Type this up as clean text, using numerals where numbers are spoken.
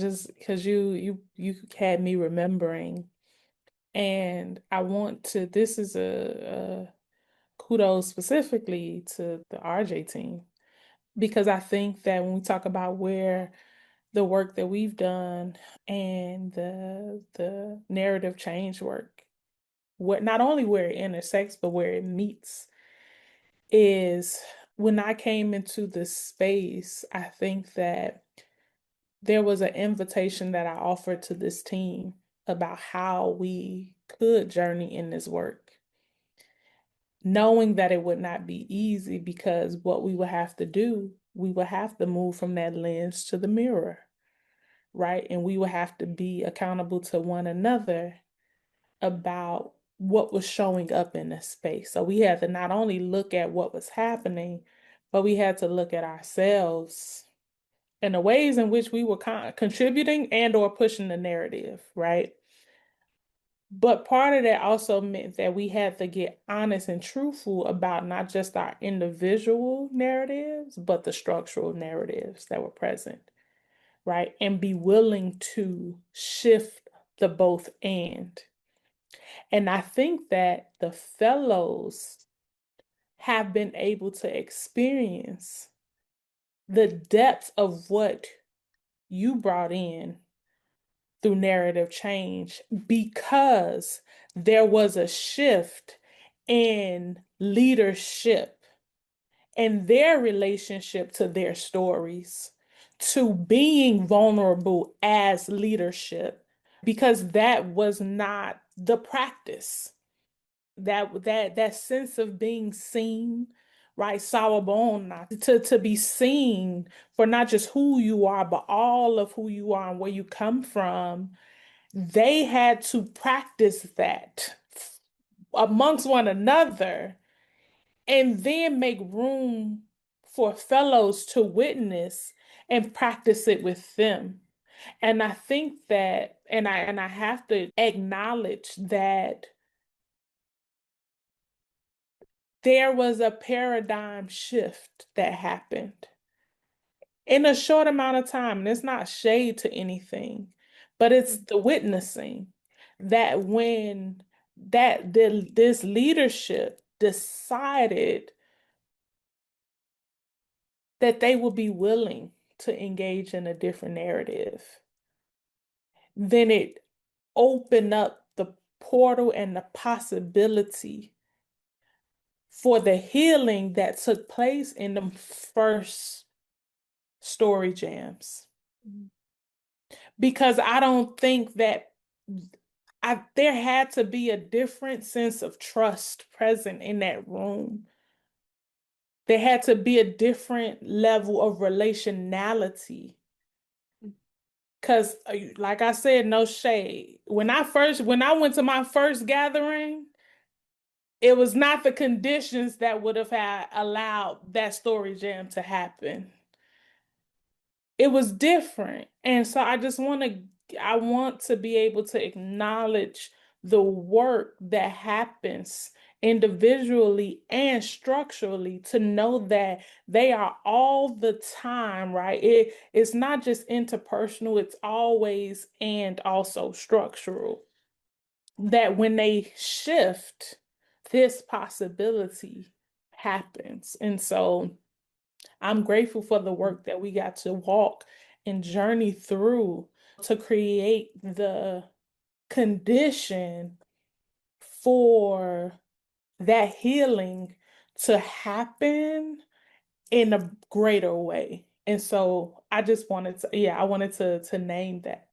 just because you had me remembering, and I want to. This is a kudos specifically to the RJ team because I think that when we talk about where the work that we've done and the narrative change work, what not only where it intersects but where it meets is when I came into this space, I think that there was an invitation that I offered to this team about how we could journey in this work, knowing that it would not be easy because what we would have to do, we would have to move from that lens to the mirror, right? And we would have to be accountable to one another about what was showing up in the space. So we had to not only look at what was happening, but we had to look at ourselves and the ways in which we were contributing and or pushing the narrative, right? But part of that also meant that we had to get honest and truthful about not just our individual narratives, but the structural narratives that were present, right? And be willing to shift the both and I think that the fellows have been able to experience the depth of what you brought in through narrative change because there was a shift in leadership and their relationship to their stories, to being vulnerable as leadership, because that was not the practice. That sense of being seen, right? Sawabona, to be seen for not just who you are, but all of who you are and where you come from. They had to practice that amongst one another and then make room for fellows to witness and practice it with them. And I think that, and I have to acknowledge that there was a paradigm shift that happened in a short amount of time. And it's not shade to anything, but it's the witnessing that when this leadership decided that they would be willing to engage in a different narrative, then it opened up the portal and the possibility for the healing that took place in the first story jams. Because I don't think that there had to be a different sense of trust present in that room. There had to be a different level of relationality. Because, like I said, no shade. When I went to my first gathering, it was not the conditions that would have had allowed that story jam to happen. It was different. And so I want to be able to acknowledge the work that happens individually and structurally to know that they are all the time, right? It's not just interpersonal, it's always and also structural. That when they shift, this possibility happens. And so I'm grateful for the work that we got to walk and journey through to create the condition for that healing to happen in a greater way. And so I just wanted to, yeah, I wanted to name that.